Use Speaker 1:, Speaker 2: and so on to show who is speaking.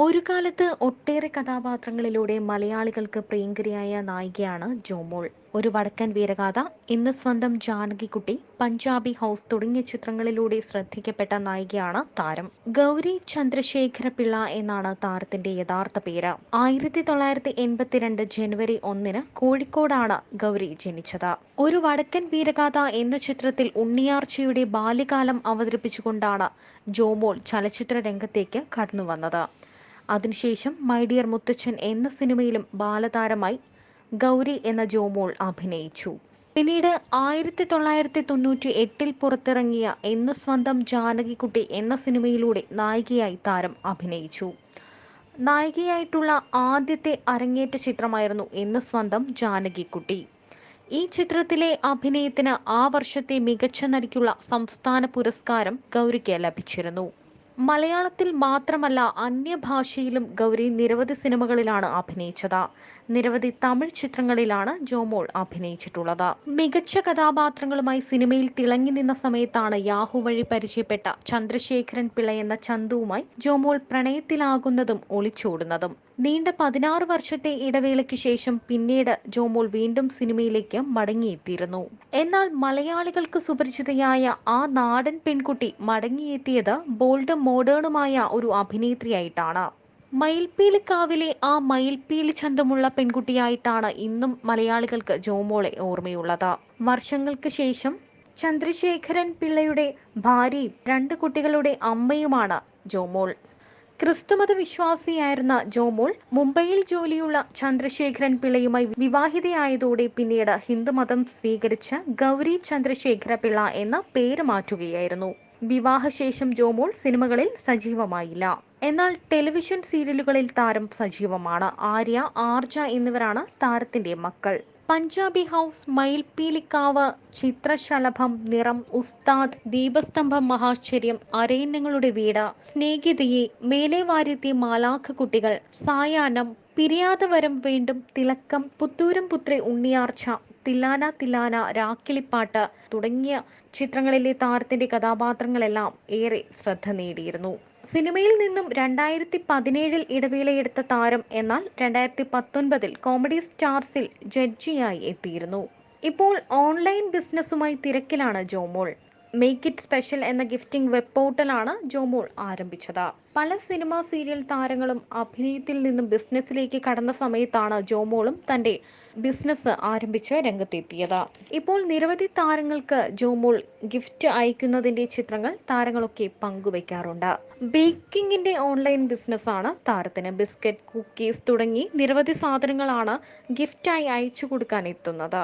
Speaker 1: ഒരു കാലത്ത് ഒട്ടേറെ കഥാപാത്രങ്ങളിലൂടെ മലയാളികൾക്ക് പ്രിയങ്കരിയായ നായികയാണ് ജോമോൾ. ഒരു വടക്കൻ വീരഗാഥ, ഇന്ന് സ്വന്തം ജാനകിക്കുട്ടി, പഞ്ചാബി ഹൗസ് തുടങ്ങിയ ചിത്രങ്ങളിലൂടെ ശ്രദ്ധിക്കപ്പെട്ട നായികയാണ് താരം. ഗൗരി ചന്ദ്രശേഖര പിള്ള എന്നാണ് താരത്തിന്റെ യഥാർത്ഥ പേര്. 1982 ജനുവരി 1 കോഴിക്കോടാണ് ഗൗരി ജനിച്ചത്. ഒരു വടക്കൻ വീരഗാഥ എന്ന ചിത്രത്തിൽ ഉണ്ണിയാർച്ചയുടെ ബാല്യകാലം അവതരിപ്പിച്ചുകൊണ്ടാണ് ജോമോൾ ചലച്ചിത്ര രംഗത്തേക്ക് കടന്നുവന്നത്. അതിനുശേഷം മൈ ഡിയർ മുത്തച്ഛൻ എന്ന സിനിമയിലും ബാലതാരമായി ഗൗരി എന്ന ജോമോൾ അഭിനയിച്ചു. പിന്നീട് 1998 പുറത്തിറങ്ങിയ എന്ന് സ്വന്തം ജാനകിക്കുട്ടി എന്ന സിനിമയിലൂടെ നായികയായി താരം അഭിനയിച്ചു. നായികയായിട്ടുള്ള ആദ്യത്തെ അരങ്ങേറ്റ ചിത്രമായിരുന്നു എന്ന് സ്വന്തം ജാനകിക്കുട്ടി. ഈ ചിത്രത്തിലെ അഭിനയത്തിന് ആ വർഷത്തെ മികച്ച നടിക്കുള്ള സംസ്ഥാന പുരസ്കാരം ഗൗരിക്ക് ലഭിച്ചിരുന്നു. മലയാളത്തിൽ മാത്രമല്ല അന്യഭാഷയിലും ഗൗരി നിരവധി സിനിമകളിലാണ് അഭിനയിച്ചത്. നിരവധി തമിഴ് ചിത്രങ്ങളിലാണ് ജോമോൾ അഭിനയിച്ചിട്ടുള്ളത്. മികച്ച കഥാപാത്രങ്ങളുമായി സിനിമയിൽ തിളങ്ങി നിന്ന സമയത്താണ് യാഹു വഴി പരിചയപ്പെട്ട ചന്ദ്രശേഖരൻ പിള്ള എന്ന ചന്തുവുമായി ജോമോൾ പ്രണയത്തിലാകുന്നതും ഒളിച്ചോടുന്നതും. നീണ്ട 16 വർഷത്തെ ഇടവേളയ്ക്ക് ശേഷം പിന്നീട് ജോമോൾ വീണ്ടും സിനിമയിലേക്ക് മടങ്ങിയെത്തിയിരുന്നു. എന്നാൽ മലയാളികൾക്ക് സുപരിചിതയായ ആ നാടൻ പെൺകുട്ടി മടങ്ങിയെത്തിയത് ബോൾഡും മോഡേണുമായ ഒരു അഭിനേത്രിയായിട്ടാണ്. മയിൽപ്പീലിക്കാവിലെ ആ മയിൽപ്പീലി ചന്തമുള്ള പെൺകുട്ടിയായിട്ടാണ് ഇന്നും മലയാളികൾക്ക് ജോമോളെ ഓർമ്മയുള്ളത്. വർഷങ്ങൾക്ക് ശേഷം ചന്ദ്രശേഖരൻ പിള്ളയുടെ ഭാര്യയും 2 കുട്ടികളുടെ അമ്മയുമാണ് ജോമോൾ. ക്രിസ്തുമത വിശ്വാസിയായിരുന്ന ജോമോൾ മുംബൈയിൽ ജോലിയുള്ള ചന്ദ്രശേഖരൻ പിള്ളയുമായി വിവാഹിതയായതോടെ പിന്നീട് ഹിന്ദുമതം സ്വീകരിച്ച് ഗൗരി ചന്ദ്രശേഖര പിള്ള എന്ന പേര് മാറ്റുകയായിരുന്നു. വിവാഹശേഷം ജോമോൾ സിനിമകളിൽ സജീവമായില്ല. എന്നാൽ ടെലിവിഷൻ സീരിയലുകളിൽ താരം സജീവമാണ്. ആര്യ, ആർജ എന്നിവരാണ് താരത്തിന്റെ മക്കൾ. പഞ്ചാബി ഹൗസ്, മയിൽപ്പീലിക്കാവ്, ചിത്രശലഭം, നിറം, ഉസ്താദ്, ദീപസ്തംഭം, മഹാശ്ചര്യം, അരയന്നങ്ങളുടെ വീട്, സ്നേഹിതയെ, മേലെ വാര്യത്തെ മാലാഖക്കുട്ടികൾ, സായാഹ്നം, പിരിയാതെ വരം വീണ്ടും, തിലക്കം, പുത്തൂരം പുത്രി ഉണ്ണിയാർച്ച, തില്ലാന തില്ലാന, രാക്കിളിപ്പാട്ട് തുടങ്ങിയ ചിത്രങ്ങളിലെ താരത്തിന്റെ കഥാപാത്രങ്ങളെല്ലാം ഏറെ ശ്രദ്ധ നേടിയിരുന്നു. സിനിമയിൽ നിന്നും 2017 ഇടവേളയെടുത്ത താരം എന്നാൽ 2019 കോമഡി സ്റ്റാർസിൽ ജഡ്ജിയായി എത്തിയിരുന്നു. ഇപ്പോൾ ഓൺലൈൻ ബിസിനസ്സുമായി തിരക്കിലാണ് ജോമോൾ. മേക്ക് ഇറ്റ് സ്പെഷ്യൽ എന്ന ഗിഫ്റ്റിംഗ് വെബ് പോർട്ടലാണ് ജോമോൾ ആരംഭിച്ചത്. പല സിനിമ സീരിയൽ താരങ്ങളും അഭിനയത്തിൽ നിന്നും ബിസിനസ്സിലേക്ക് കടന്ന സമയത്താണ് ജോമോളും തന്റെ ബിസിനസ് ആരംഭിച്ച് രംഗത്തെത്തിയത്. ഇപ്പോൾ നിരവധി താരങ്ങൾക്ക് ജോമോൾ ഗിഫ്റ്റ് അയക്കുന്നതിന്റെ ചിത്രങ്ങൾ താരങ്ങളൊക്കെ പങ്കുവയ്ക്കാറുണ്ട്. ബേക്കിങ്ങിന്റെ ഓൺലൈൻ ബിസിനസ്സാണ് താരത്തിന്. ബിസ്ക്കറ്റ്, കുക്കീസ് തുടങ്ങി നിരവധി സാധനങ്ങളാണ് ഗിഫ്റ്റായി അയച്ചു കൊടുക്കാൻ എത്തുന്നത്.